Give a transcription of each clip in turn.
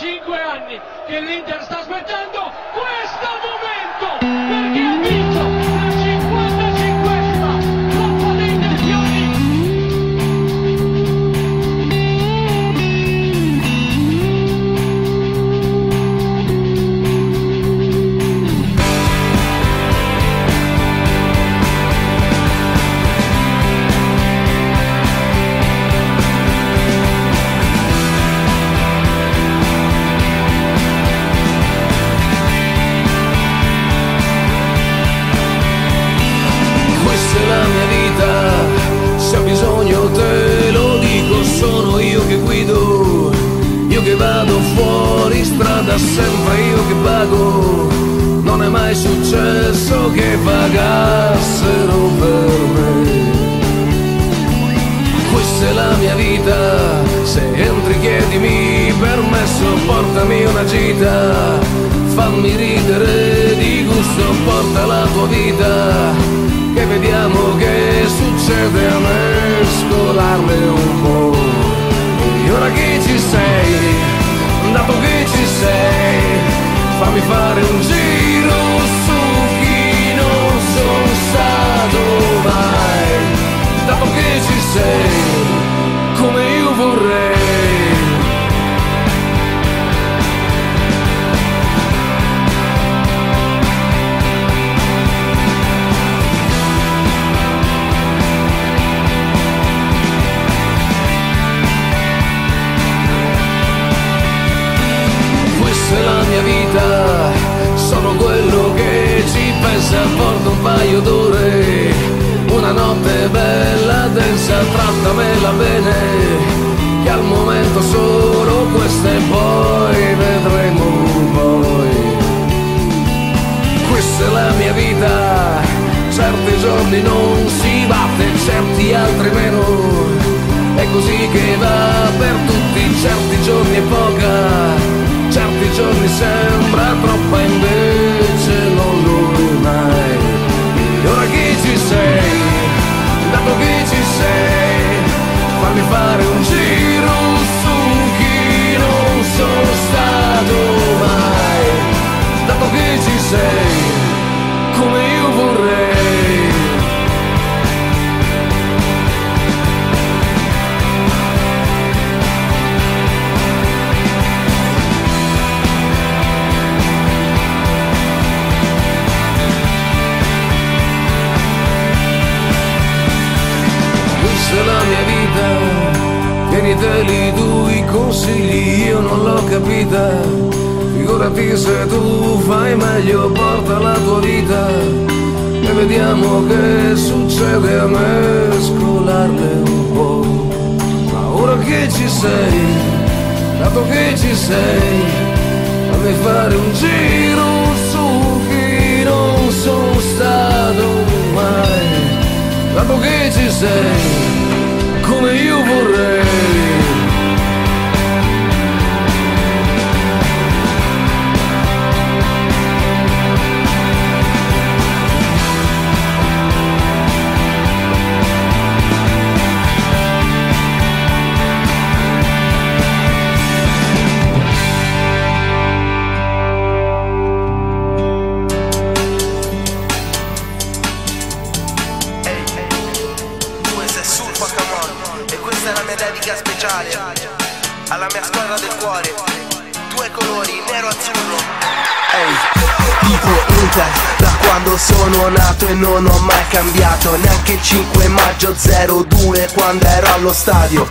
5 anni che l'Inter sta aspettando questo momento, perché ha vinto la 55esima Coppa dei Campioni. Se ho bisogno te lo dico, sono io che guido, io che vado fuori strada, sempre io che pago. Non è mai successo che pagassero per me. Questa è la mia vita, se entri chiedimi permesso, portami una gita, fammi ridere di gusto, porta la tua vita, che vediamo che succede a mescolarle un po'. E ora che ci sei, dato che ci sei, fammi fare un giro su chi non sono stato mai. Dato che ci sei, come io vorrei. Questa è la mia vita, sono quello che ci pensa, porto un paio d'ore, una notte bella, densa, trattamela bene, che al momento solo questa e poi vedremo poi. Questa è la mia vita, certi giorni non si batte, certi altri meno, è così che va per tutti, certi giorni è poca, certi giorni sembra troppa, invece non lo è mai. E ora che ci sei, dato che ci sei, fammi fare un giro su chi non sono stato mai. Dato che ci sei, come io vorrei. Questa è la mia vita, tieniteli tu i consigli, io non l'ho capita. Figurati se tu fai meglio, porta la tua vita e vediamo che succede a mescolarle un po'. Ma ora che ci sei, dato che ci sei, fammi fare un giro su chi non sono stato mai. Dato che ci sei, come io vorrei. Alla mia squadra del cuore, due colori, nero azzurro. Tipo Inter, da quando sono nato e non ho mai cambiato, neanche il 5 maggio 02 quando ero allo stadio.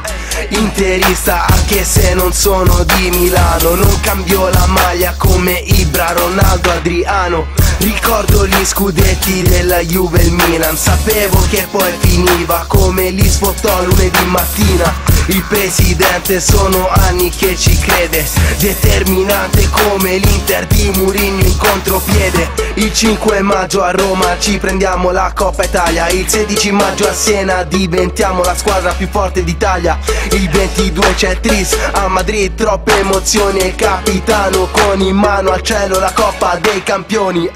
Interista anche se non sono di Milano, non cambio la maglia come Ibra, Ronaldo, Adriano. Ricordo gli scudetti della Juve e il Milan, sapevo che poi finiva come li sfottò lunedì mattina. Il presidente sono anni che ci crede, determinante come l'Inter di Mourinho in contropiede. Il 5 maggio a Roma ci prendiamo la Coppa Italia, il 16 maggio a Siena diventiamo la squadra più forte d'Italia. Il 22 c'è Tris a Madrid, troppe emozioni e il capitano con in mano al cielo la Coppa dei Campioni.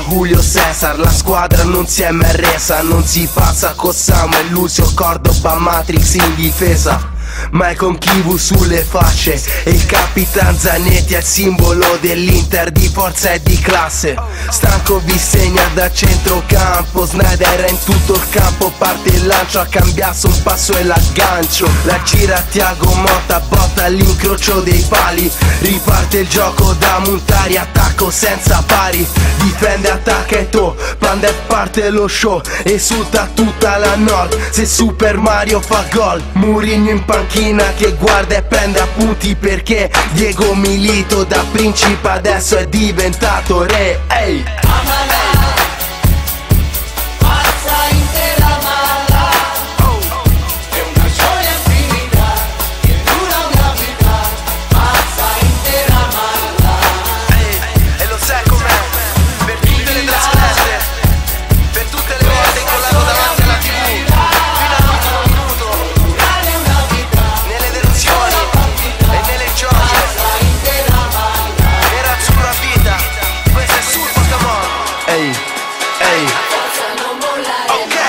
Julio Cesar, la squadra non si è mai resa, non si passa con Samuel, Lucio, Cordoba, Matrix in difesa. Maicon Kivu sulle facce e il Capitan Zanetti è il simbolo dell'Inter di forza e di classe. Stanco vi segna da centrocampo, Snyder è in tutto il campo, parte il lancio, ha cambiato un passo e l'aggancio. La gira Thiago Motta, botta all'incrocio dei pali, riparte il gioco da Montari, attacco senza pari, difende, attacca e to, Panda e parte lo show, esulta tutta la Nord se Super Mario fa gol. Mourinho in panchina che guarda e prende appunti perché Diego Milito da principe adesso è diventato re. Ehi!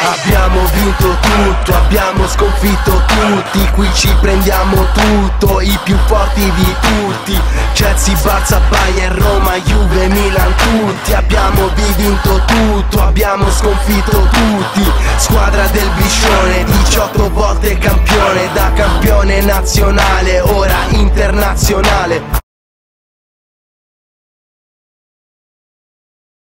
Abbiamo vinto tutto, abbiamo sconfitto tutti, qui ci prendiamo tutto, i più forti di tutti. Chelsea, Barça, Bayern, Roma, Juve, Milan, tutti. Abbiamo vinto tutto, abbiamo sconfitto tutti. Squadra del Biscione, 18 volte campione, da campione nazionale, ora internazionale.